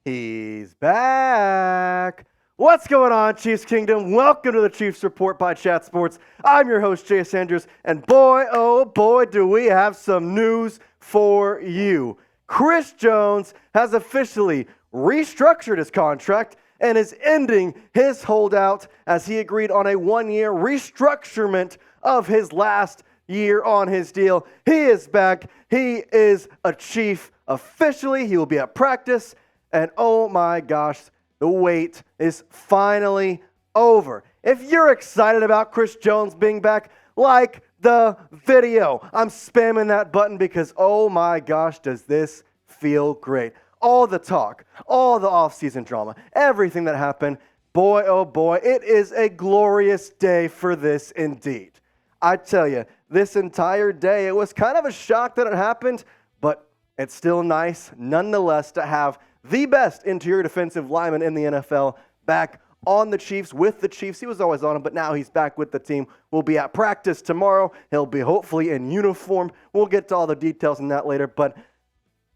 He's back. What's going on, Chiefs Kingdom? Welcome to the Chiefs Report by Chat Sports. I'm your host, Jace Andrews, and boy, oh boy, do we have some news for you. Chris Jones has officially restructured his contract and is ending his holdout as he agreed on a one-year restructurement of his last year on his deal. He is back. He is a Chief officially. He will be at practice. And oh my gosh, the wait is finally over. If you're excited about Chris Jones being back, like the video. I'm spamming that button because oh my gosh, does this feel great. All the talk, all the offseason drama, everything that happened, boy oh boy, it is a glorious day for this indeed. I tell you, this entire day, it was kind of a shock that it happened, but it's still nice nonetheless to have the best interior defensive lineman in the NFL back on the Chiefs, with the Chiefs. He was always on them, but now he's back with the team. We'll be at practice tomorrow. He'll be hopefully in uniform. We'll get to all the details on that later, but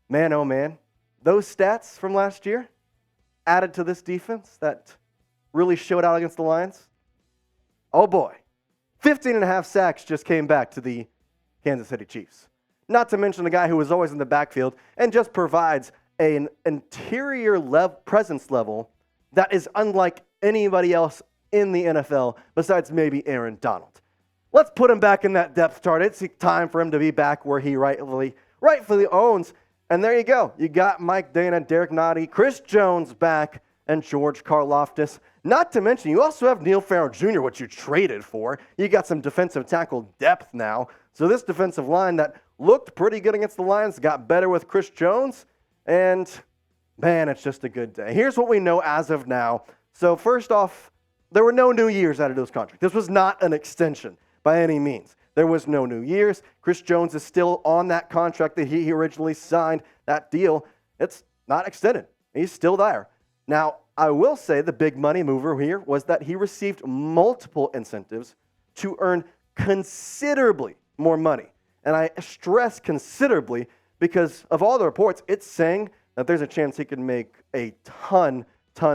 man, oh man, those stats from last year added to this defense that really showed out against the Lions. Oh boy, 15 and a half sacks just came back to the Kansas City Chiefs. Not to mention the guy who was always in the backfield and just provides an interior presence level that is unlike anybody else in the NFL besides maybe Aaron Donald. Let's put him back in that depth chart. It's time for him to be back where he rightfully owns. And there you go. You got Mike Dana, Derek Nottie, Chris Jones back, and George Karlaftis. Not to mention, you also have Neil Farrell Jr., what you traded for. You got some defensive tackle depth now. So this defensive line that looked pretty good against the Lions got better with Chris Jones. And, man, it's just a good day. Here's what we know as of now. So, first off, there were no New Years out of this contract. This was not an extension by any means. There was no New Years. Chris Jones is still on that contract that he originally signed. That deal, it's not extended. He's still there. Now, I will say the big money mover here was that he received multiple incentives to earn considerably more money. And I stress considerably because of all the reports, it's saying that there's a chance he could make a ton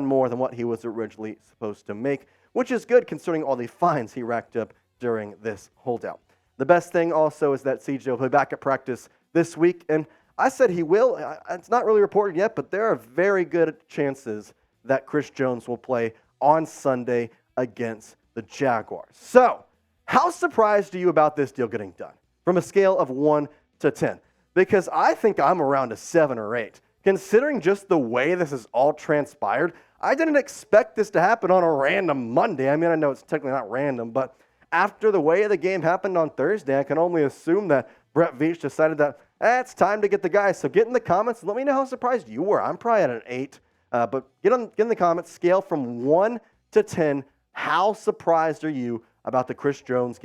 more than what he was originally supposed to make, which is good considering all the fines he racked up during this holdout. The best thing also is that CJ will be back at practice this week, and I said he will. It's not really reported yet, but there are very good chances that Chris Jones will play on Sunday against the Jaguars. So, how surprised are you about this deal getting done from a scale of 1 to 10? Because I think I'm around a 7 or 8. Considering just the way this has all transpired, I didn't expect this to happen on a random Monday. I mean, I know it's technically not random, but after the way the game happened on Thursday, I can only assume that Brett Veach decided that it's time to get the guys. So get in the comments and let me know how surprised you were. I'm probably at an 8, but get in the comments, scale from 1 to 10. How surprised are you about the Chris Jones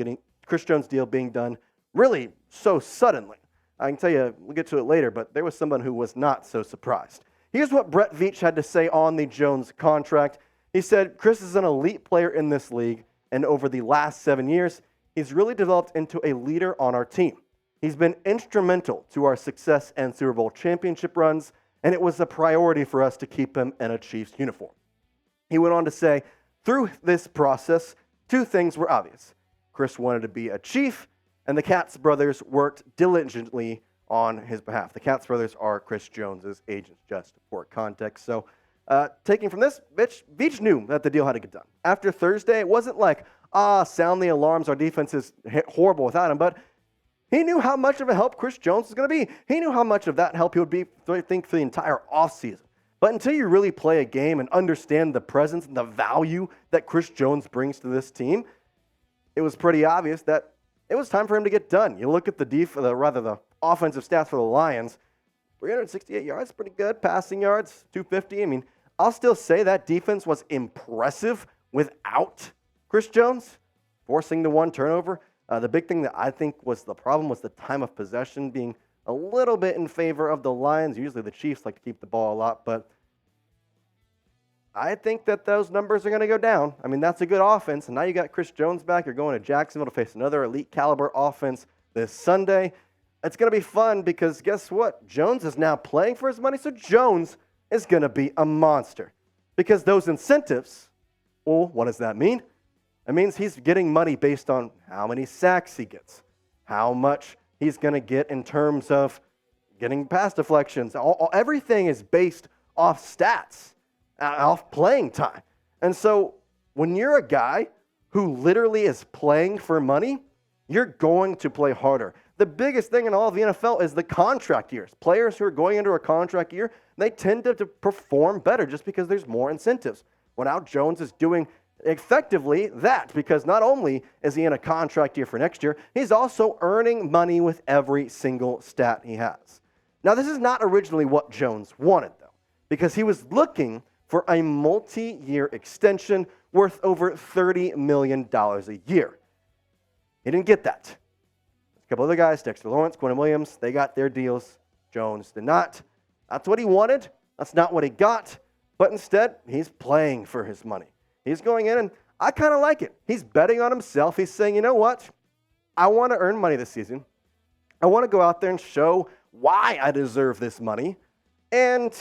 deal being done really so suddenly? I can tell you, we'll get to it later, but there was someone who was not so surprised. Here's what Brett Veach had to say on the Jones contract. He said, Chris is an elite player in this league, and over the last 7 years, he's really developed into a leader on our team. He's been instrumental to our success and Super Bowl championship runs, and it was a priority for us to keep him in a Chiefs uniform. He went on to say, through this process, 2 things were obvious. Chris wanted to be a Chief, and the Katz brothers worked diligently on his behalf. The Katz brothers are Chris Jones's agents, just for context. So, taking from this, Veach knew that the deal had to get done. After Thursday, it wasn't like, sound the alarms, our defense is horrible without him, but he knew how much of a help Chris Jones was going to be. He knew how much of that help he would be, I think, for the entire offseason. But until you really play a game and understand the presence and the value that Chris Jones brings to this team, it was pretty obvious that it was time for him to get done. You look at the offensive stats for the Lions, 368 yards, pretty good. Passing yards, 250. I mean, I'll still say that defense was impressive without Chris Jones forcing the 1 turnover. The big thing that I think was the problem was the time of possession being a little bit in favor of the Lions. Usually the Chiefs like to keep the ball a lot, but I think that those numbers are going to go down. I mean, that's a good offense, and now you got Chris Jones back. You're going to Jacksonville to face another elite caliber offense this Sunday. It's going to be fun because guess what? Jones is now playing for his money, so Jones is going to be a monster because those incentives, well, what does that mean? It means he's getting money based on how many sacks he gets, how much he's going to get in terms of getting pass deflections. Everything is based off stats, off playing time. And so when you're a guy who literally is playing for money, you're going to play harder. The biggest thing in all of the NFL is the contract years. Players who are going into a contract year, they tend to perform better just because there's more incentives. Well, now Jones is doing effectively that because not only is he in a contract year for next year, he's also earning money with every single stat he has. Now, this is not originally what Jones wanted, though, because he was looking for a multi-year extension worth over $30 million a year. He didn't get that. A couple other guys, Dexter Lawrence, Quentin Williams, they got their deals. Jones did not. That's what he wanted. That's not what he got. But instead, he's playing for his money. He's going in, and I kind of like it. He's betting on himself. He's saying, you know what? I want to earn money this season. I want to go out there and show why I deserve this money. And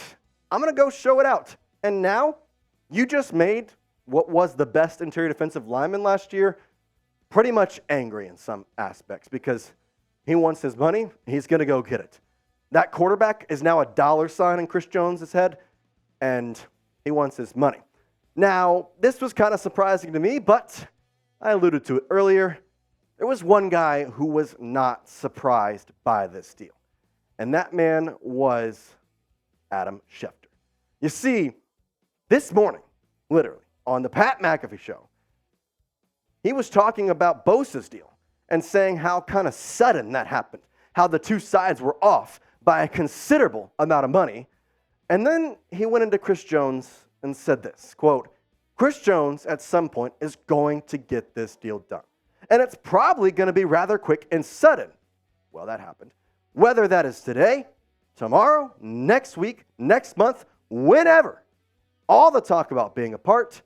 I'm going to go show it out. And now, you just made what was the best interior defensive lineman last year pretty much angry in some aspects because he wants his money. He's going to go get it. That quarterback is now a dollar sign in Chris Jones' head, and he wants his money. Now, this was kind of surprising to me, but I alluded to it earlier. There was one guy who was not surprised by this deal, and that man was Adam Schefter. You see, this morning, literally, on the Pat McAfee show, he was talking about Bosa's deal and saying how kind of sudden that happened, how the two sides were off by a considerable amount of money. And then he went into Chris Jones and said this, quote, Chris Jones at some point is going to get this deal done. And it's probably going to be rather quick and sudden. Well, that happened. Whether that is today, tomorrow, next week, next month, whenever. All the talk about being apart,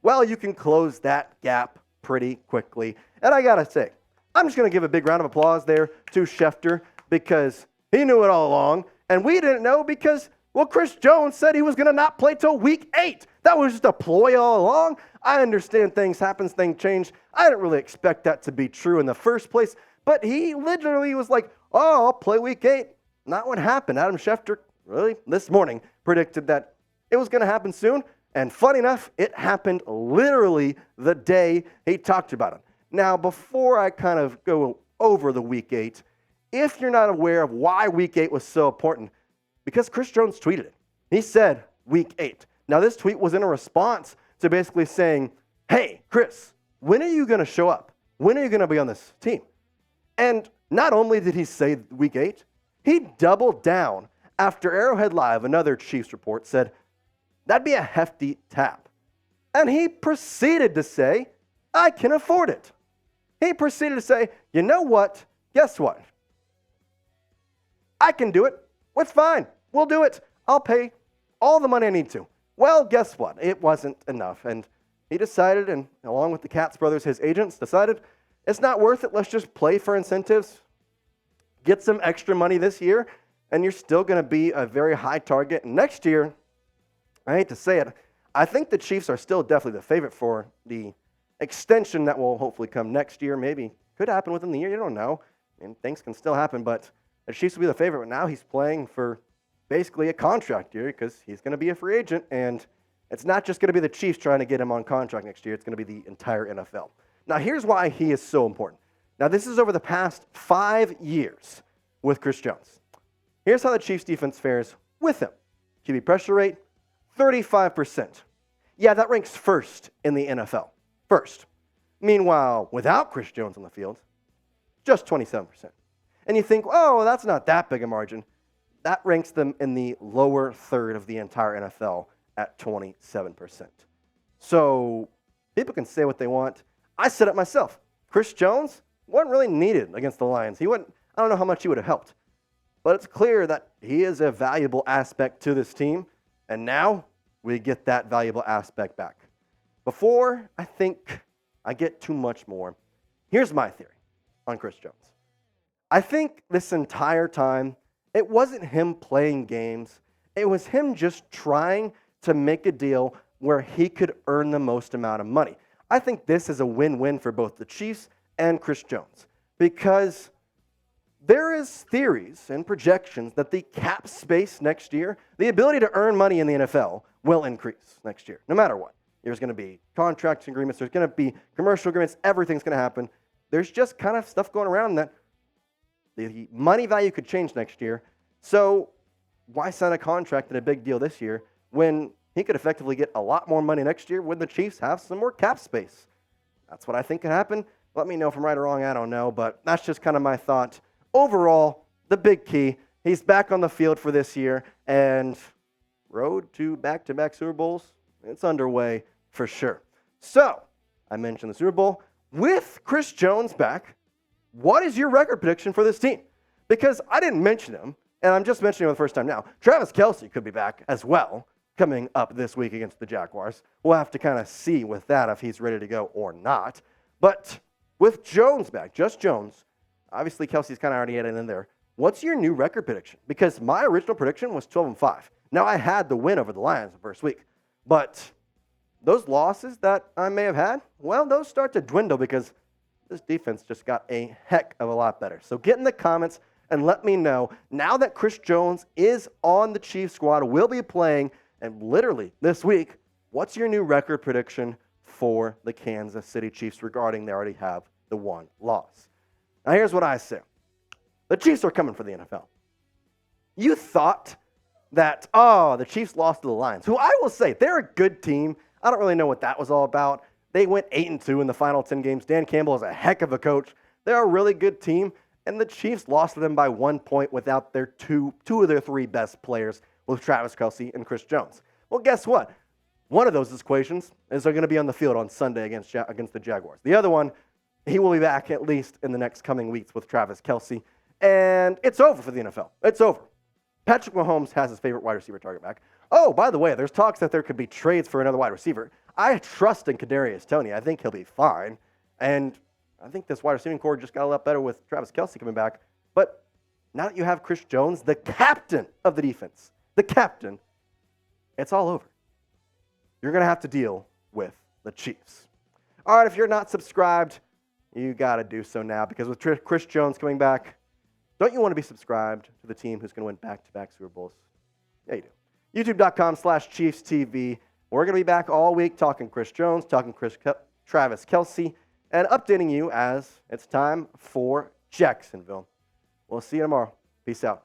well, you can close that gap pretty quickly. And I got to say, I'm just going to give a big round of applause there to Schefter because he knew it all along. And we didn't know because, well, Chris Jones said he was going to not play till week 8. That was just a ploy all along. I understand things happen, things change. I didn't really expect that to be true in the first place. But he literally was like, oh, I'll play week 8. Not what happened. Adam Schefter, really, this morning, predicted that it was going to happen soon. And funny enough, it happened literally the day he talked about it. Now, before I kind of go over the week 8, if you're not aware of why week 8 was so important, because Chris Jones tweeted it. He said week 8. Now, this tweet was in a response to basically saying, hey, Chris, when are you going to show up? When are you going to be on this team? And not only did he say week 8, he doubled down after Arrowhead Live, another Chiefs report, said, that'd be a hefty tap. And he proceeded to say, I can afford it. He proceeded to say, you know what? Guess what? I can do it. It's fine. We'll do it. I'll pay all the money I need to. Well, guess what? It wasn't enough. And he decided, and along with the Katz brothers, his agents, decided it's not worth it. Let's just play for incentives, get some extra money this year, and you're still going to be a very high target. And next year, I hate to say it, I think the Chiefs are still definitely the favorite for the extension that will hopefully come next year. Maybe could happen within the year. You don't know. I mean, things can still happen, but the Chiefs will be the favorite. But now he's playing for basically a contract year because he's going to be a free agent, and it's not just going to be the Chiefs trying to get him on contract next year. It's going to be the entire NFL. Now, here's why he is so important. Now, this is over the past 5 years with Chris Jones. Here's how the Chiefs defense fares with him. QB pressure rate, 35%. Yeah, that ranks first in the NFL. First. Meanwhile, without Chris Jones on the field, just 27%. And you think, oh, that's not that big a margin. That ranks them in the lower third of the entire NFL at 27%. So people can say what they want. I said it myself. Chris Jones wasn't really needed against the Lions. I don't know how much he would have helped. But it's clear that he is a valuable aspect to this team. And now we get that valuable aspect back. Before I think I get too much more, here's my theory on Chris Jones. I think this entire time, it wasn't him playing games. It was him just trying to make a deal where he could earn the most amount of money. I think this is a win-win for both the Chiefs and Chris Jones because there is theories and projections that the cap space next year, the ability to earn money in the NFL, will increase next year, no matter what. There's going to be contract agreements, there's going to be commercial agreements, everything's going to happen. There's just kind of stuff going around that the money value could change next year. So why sign a contract and a big deal this year when he could effectively get a lot more money next year when the Chiefs have some more cap space? That's what I think could happen. Let me know if I'm right or wrong, I don't know, but that's just kind of my thought. Overall, the big key, he's back on the field for this year, and road to back-to-back Super Bowls, it's underway for sure. So, I mentioned the Super Bowl. With Chris Jones back, what is your record prediction for this team? Because I didn't mention him, and I'm just mentioning him for the first time now. Travis Kelce could be back as well, coming up this week against the Jaguars. We'll have to kind of see with that if he's ready to go or not. But with Jones back, just Jones, obviously Kelce's kind of already added in there. What's your new record prediction? Because my original prediction was 12-5. Now, I had the win over the Lions the first week, but those losses that I may have had, well, those start to dwindle because this defense just got a heck of a lot better. So get in the comments and let me know, now that Chris Jones is on the Chiefs squad, will be playing, and literally this week, what's your new record prediction for the Kansas City Chiefs regarding they already have the one loss? Now, here's what I say. The Chiefs are coming for the NFL. You thought that, the Chiefs lost to the Lions, who I will say, they're a good team. I don't really know what that was all about. They went 8-2 in the final 10 games. Dan Campbell is a heck of a coach. They're a really good team, and the Chiefs lost to them by 1 point without their two of their three best players, with Travis Kelce and Chris Jones. Well, guess what? One of those equations is they're going to be on the field on Sunday against the Jaguars. The other one, he will be back at least in the next coming weeks with Travis Kelce. And it's over for the NFL. It's over. Patrick Mahomes has his favorite wide receiver target back. Oh, by the way, there's talks that there could be trades for another wide receiver. I trust in Kadarius Toney. I think he'll be fine. And I think this wide receiving core just got a lot better with Travis Kelce coming back. But now that you have Chris Jones, the captain of the defense, it's all over. You're going to have to deal with the Chiefs. All right, if you're not subscribed, you got to do so now because with Chris Jones coming back, don't you want to be subscribed to the team who's going to win back-to-back Super Bowls? Yeah, you do. YouTube.com/ChiefsTV. We're going to be back all week talking Chris Jones, talking Travis Kelce, and updating you as it's time for Jacksonville. We'll see you tomorrow. Peace out.